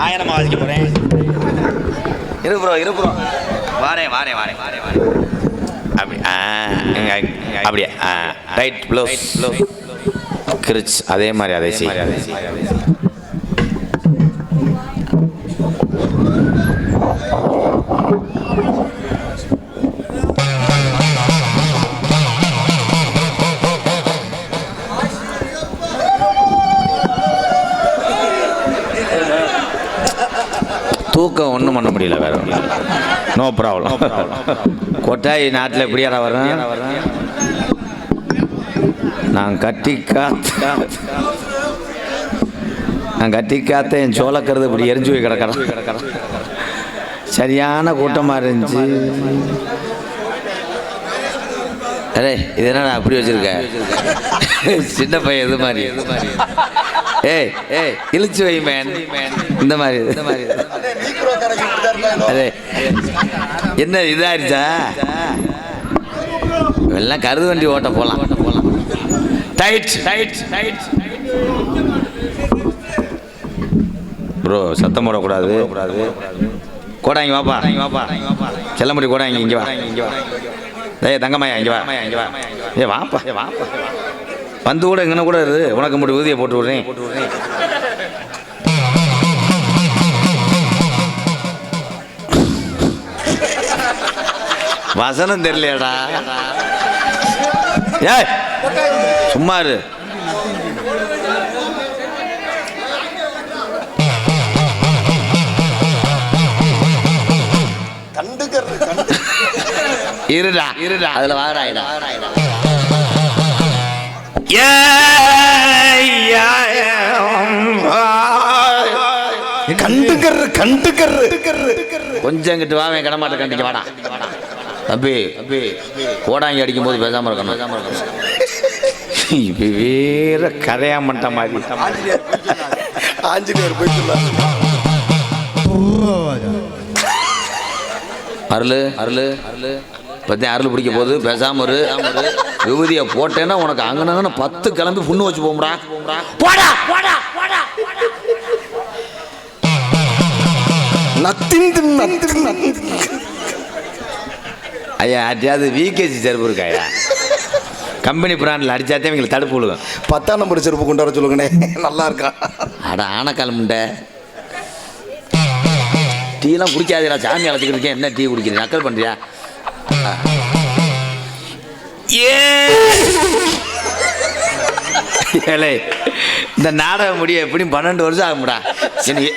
சாயனமா வாசிக்க போறேன். இரு ப்ரோ வாரேன். அப்படி அப்படியே ரைட் ப்ளவுஸ் கிரிச் அதே மாதிரி அதை செய். தூக்கம் ஒன்றும் பண்ண முடியல, வேற ஒன்றும் நோ ப்ராப்ளம். கொட்டாய் நாட்டில் எப்படியாடா வரும்? நான் கட்டி காத்த என் சோளக்கிறது இப்படி எரிஞ்சு போய் கிடக்கிறேன். சரியான கூட்டமாக இருந்துச்சு. அரே இது என்னடா அப்படி வச்சிருக்க? சின்ன பையன் இது மாதிரி ஏய் இழுச்சு வை மேன், இந்த மாதிரி அதே என்ன இதாயிருச்சா? எல்லாம் கருது வண்டி ஓட்ட போலாம். டைட் ப்ரோ, சத்தம் போடக்கூடாது. கோடா இங்கே வாப்பா, செல்லமுடி கோடா இங்கே வா. ஏய் தங்கம்மாயா இங்கே வா. ஏ வாப்பா வந்து கூட இங்கே கூட இரு, உனக்கு மட்டும் ஊதியை போட்டு விடுறேன். வசனம் தெரியலையாடா? ஏய் சும்மா இரு. இருடா அதுல வாராயிடா. கொஞ்சம் இங்கிட்டு வாவேன், கடமாட்ட கண்டிக்க வாடா தம்பி. கோடாங்கி அடிக்கும் போது பேசாம இருக்கணும். வேற கதையா மட்ட மாதிரி ஆஞ்சநேயர் போய் அருள் பத்தி அருள் பிடிக்க போது பேசாம ஒரு விபூதியை போட்டேன்னா உனக்கு அங்கன 10 கிளம்பி புண்ணு வச்சு போம்டா. ஐயா அடியாவது விகேசி செருப்பு இருக்காயா? கம்பெனி பிராண்டில் அடிச்சாத்தே இவங்களுக்கு தடுப்பு விழுகும். 10ஆம் நம்பர் செருப்பு கொண்டு வர சொல்லுங்கண்ணே, நல்லா இருக்கான். அட ஆனக்கால் முண்டை டீலாம் குடிக்காதீரா, சாமி அழைச்சிக்கிட்டு இருக்கேன். என்ன டீ குடிக்கிறீங்க? நக்கல் பண்ணுறியா? ஏலே இந்த நாடகம் முடிய எப்படியும் 12 வருஷம் ஆகும்டா.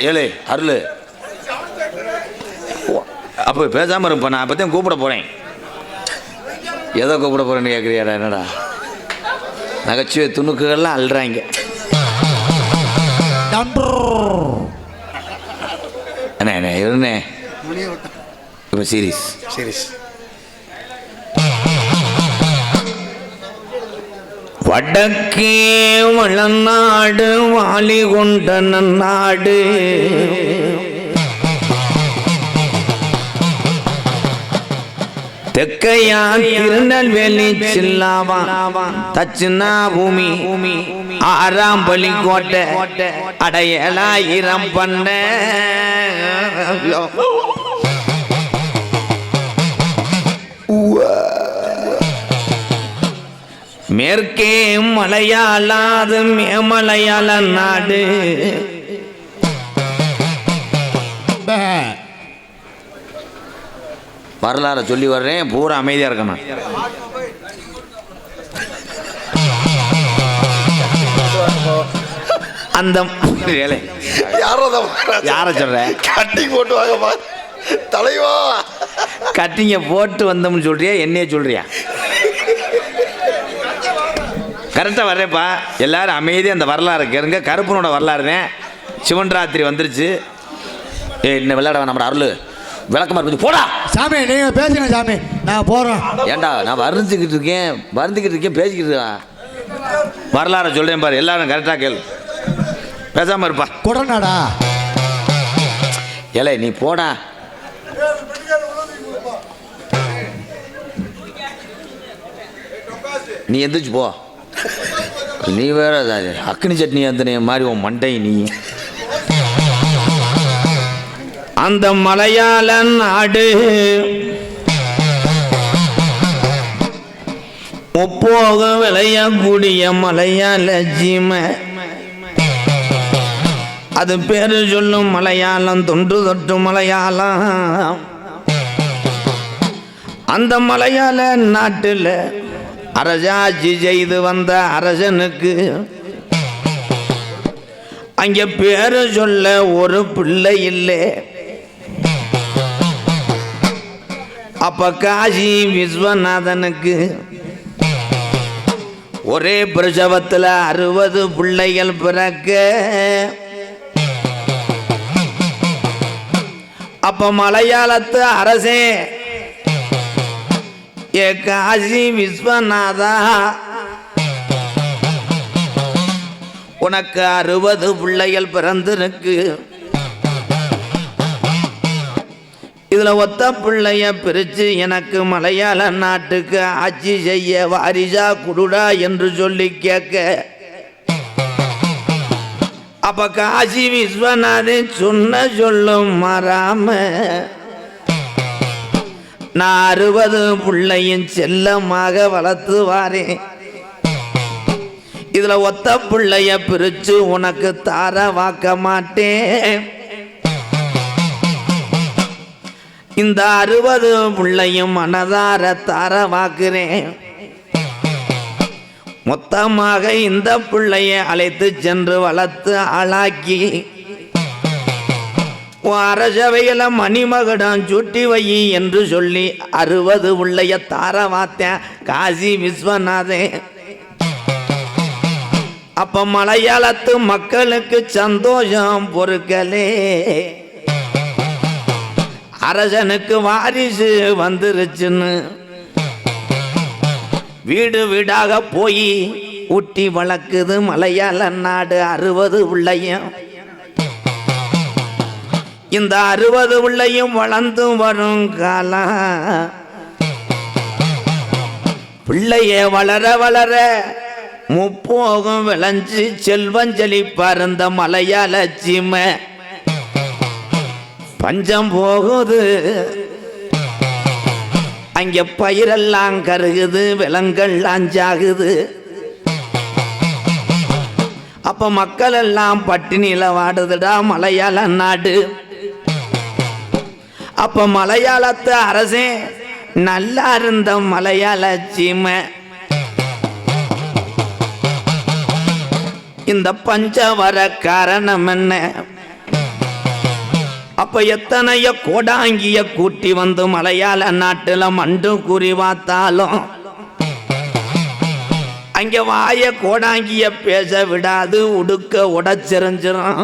ஏலே அருள் அப்போ பேசாமல் இருப்பேன். நான் அப்போத்தையும் கூப்பிட போகிறேன். எதை கூப்பிட போகிறேன்னு கேட்குறியாடா? என்னடா நகைச்சுவை துணுக்குகள்லாம் அல்றாங்க. என்ன இருந்தே இப்போ சீரியஸ் வடக்கே வளநாடு வாலி கொண்ட நன்னாடு தெக்கையா திருநெல்வேலி சில்லாவா தச்சுனா பூமி 6ஆம் பலி கோட்டை அடையலாயிரம் பண்ண மேற்கே மலையாளாது மேமலையாள நாடு வரலாறு சொல்லி வர்றேன், பூரா அமைதியா இருக்கணும். அந்த யார சொல்ற? கட்டிங் போட்டு வாங்கப்பா தலைவா. கட்டிங்க போட்டு வந்தோம்னு சொல்றியா, என்னைய சொல்றியா? கரெக்டாக வர்றேப்பா. எல்லாரும் அமைதியாக அந்த வரலாறு கேளுங்க. கருப்பனோட வரலாறு தான். சிவன் ராத்திரி வந்துருச்சு. இன்னும் விளையாட நம்ம அருள் விளக்கமாக இருக்குது. போடா சாமி, நீங்கள் பேசுங்க சாமி, நான் போகிறோம். ஏண்டா நான் வருந்துக்கிட்டு இருக்கேன் பேசிக்கிட்டு இருக்கேன். வரலாறு சொல்கிறேன் பாரு, எல்லாரும் கரெக்டாக கேளு. பேசாமல் இருப்பா. கொடநாடா ஏலே நீ போடா. நீ எந்திரிச்சு போ. நீ வேற அக்னி சட்னி அந்த மாதிரி உன் மண்டை நீ அந்த மலையாள நாடு முப்போக விளையக்கூடிய மலையாள ஜீமை. அது பேரு சொல்லும் மலையாளம், தொன்று தொட்டு மலையாளம். அந்த மலையாள நாட்டில் அரசாட்சி செய்து வந்த அரசனுக்கு அங்கே பேரு சொல்ல ஒரு பிள்ளை இல்லை. அப்ப காசி விஸ்வநாதனுக்கு ஒரே பிரசவத்தில் 60 பிள்ளைகள் பிறக்க, அப்ப மலையாளத்து அரசே, ஏ காசி விஸ்வநாதா, உனக்கு 60 பிள்ளைகள் பிறந்திருக்கு. இதுல ஒத்த பிள்ளைய பிரிச்சு எனக்கு மலையாள நாட்டுக்கு ஆட்சி செய்ய வாரிசா குடுடா என்று சொல்லி கேட்க, அப்ப காசி விஸ்வநாதன் சொன்ன சொல்லும் மாறாம நான் 60 பிள்ளையும் செல்லமாக வளர்த்து வாரேன். இதுல ஒத்த பிள்ளைய பிரிச்சு உனக்கு தார வாக்க மாட்டேன். இந்த 60 பிள்ளையும் மனதார தார வாக்குறேன். மொத்தமாக இந்த பிள்ளைய அழைத்து சென்று வளர்த்து ஆளாக்கி அரசவையில மணிமகுடம் சூட்டி வை என்று சொல்லி 60 பிள்ளைய தார வாத்தேன் காசி விஸ்வநாதன். அப்ப மலையாளத்து மக்களுக்கு சந்தோஷம் பொறுக்கலே, அரசனுக்கு வாரிசு வந்துருச்சுன்னு வீடு வீடாக போய் ஊட்டி வளர்க்குது மலையாள நாடு 60 பிள்ளையும். இந்த 60 பிள்ளையும் வளர்ந்து வரும் காலம் பிள்ளைய வளர வளர முப்போகம் விளைஞ்சு செல்வம் செழிப்பார் இந்த மலையாள சீமை. பஞ்சம் போகுது, அங்க பயிரெல்லாம் கருகுது, விலங்கள் அஞ்சாகுது. அப்ப மக்கள் எல்லாம் பட்டினியில வாடுதுடா மலையாள நாடு. அப்ப மலையாளத்து அரசே நல்லா இருந்த மலையாள சீமை இந்த பஞ்சம் வர காரணம் என்ன? அப்ப எத்தனைய கோடாங்கிய கூட்டி வந்து மலையாள நாட்டுல மண்டு குறி பார்த்தாலும் அங்க வாய கோடாங்கிய பேச விடாது, உடுக்க உடச்சிருஞ்சிரும்.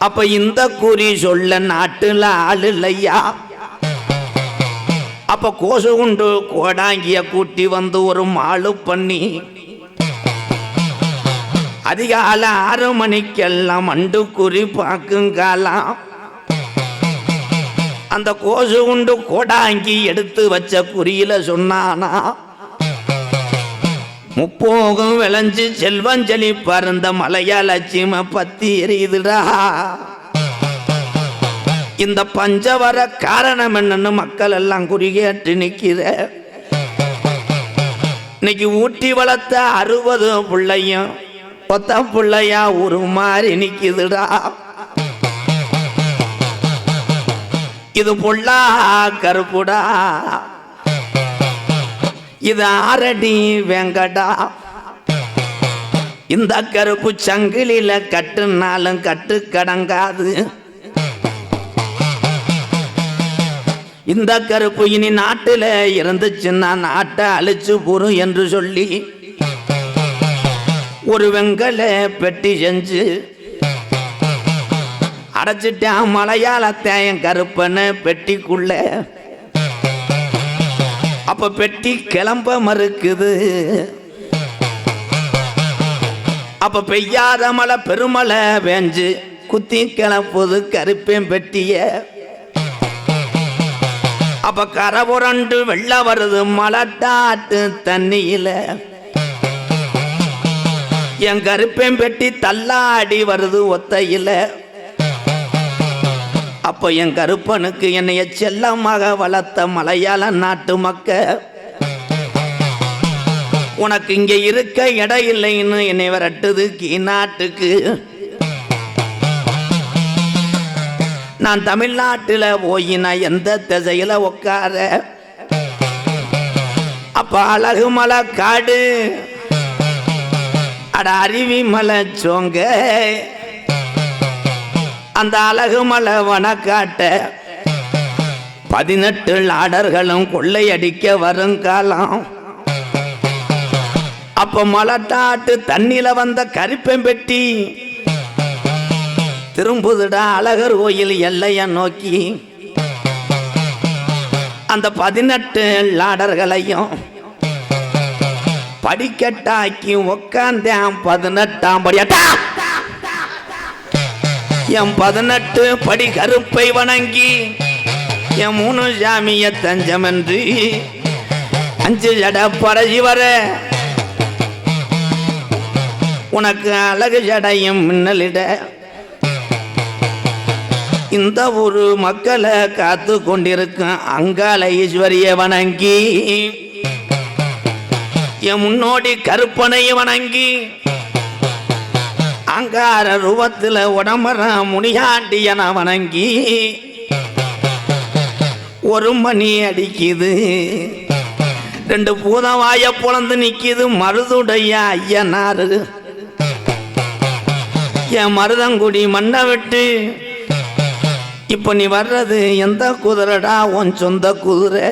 அப்ப இந்த குறி சொல்ல நாட்டுல ஆள் இல்லையா? அப்ப கோசு உண்டு கோடாங்கிய கூட்டி வந்து ஒரு மாளு பண்ணி அதிகால 6 மணிக்கெல்லாம் மண்டு குறி பார்க்குங்காலாம் அந்த கோசு உண்டு கோடாங்கி எடுத்து வச்ச குறியில சொன்னானா, முப்போகம் விளைஞ்சு செல்வம் செழிப்பார் இந்த மலையாள சீமை பத்தி எரியுதுடா. இந்த பஞ்ச வர காரணம் என்னன்னு மக்கள் எல்லாம் குறிகேட்டு நிக்கிற. இன்னைக்கு ஊட்டி வளர்த்த 60 பிள்ளையும் ஒத்த பிள்ளையா ஒரு மாதிரி நிக்குதுடா. இது பொல்லா கருப்புடா, இது ஆரடி வெங்கடா. இந்த கருப்பு சங்கிலில கட்டுனாலும் கட்டு கடங்காது. இந்த கருப்பு இனி நாட்டில் இருந்துச்சுன்னா நாட்டை அழிச்சு போரும் என்று சொல்லி ஒரு வெங்கல பெட்டி செஞ்சு அடைச்சிட்டான் மலையாளத்தேன் கருப்பன பெட்டிக்குள்ள. அப்ப பெட்டி கிளம்ப மறுக்குது. அப்ப பெய்யாத மழை பெருமழை வேஞ்சு குத்தி கிளப்புது கருப்பேன் பெட்டிய. அப்ப கரை புரண்டு வெள்ள வருது மலட்டாட்டு தண்ணியில. என் கருப்பேன் பெட்டி தள்ளாடி வருது ஒத்தையில. அப்போ என் கருப்பனுக்கு என்னைய செல்லமாக வளர்த்த மலையாள நாட்டு மக்க உனக்கு இங்கே இருக்க இடம் இல்லைன்னு என்னை விரட்டுது கீநாட்டுக்கு. நான் தமிழ்நாட்டில் போய் நான் எந்த திசையில் உட்கார அப்ப அழகு மலை காடு அட அருவி மலை சோங்க அந்த அழகு மலை வனக்காட்ட 18 லாடர்களும் கொள்ளையடிக்க வருங்காலம். அப்ப மலட்டாட்டு தண்ணில வந்த கரிப்பெம்பெட்டி திரும்புதுடா அழகர் கோயில் எல்லைய நோக்கி. அந்த 18 லாடர்களையும் படிக்கட்டாக்கி உக்காந்தேன் 18ஆம் படியாட்டா. என் 18 படி கருப்பை வணங்கி என் 3 சாமிய தஞ்சமென்று 5 ஜட பரஜி வர உனக்கு அழகு ஜடையும் மின்னலிட இந்த ஒரு மக்களை காத்து கொண்டிருக்கும் அங்காள ஈஸ்வரிய வணங்கி என் முன்னோடி கருப்பனைய வணங்கி அங்கார ரூபத்தில் உடம்பர முனியாண்டியன வணங்கி 1 மணி அடிக்குது 2 பூதம் வாய பொழந்து நிக்குது மருதுடைய ஐயனாரு. என் மருதங்குடி மண்ணை விட்டு இப்ப நீ வர்றது எந்த குதிரைடா உன் சொந்த குதிரை?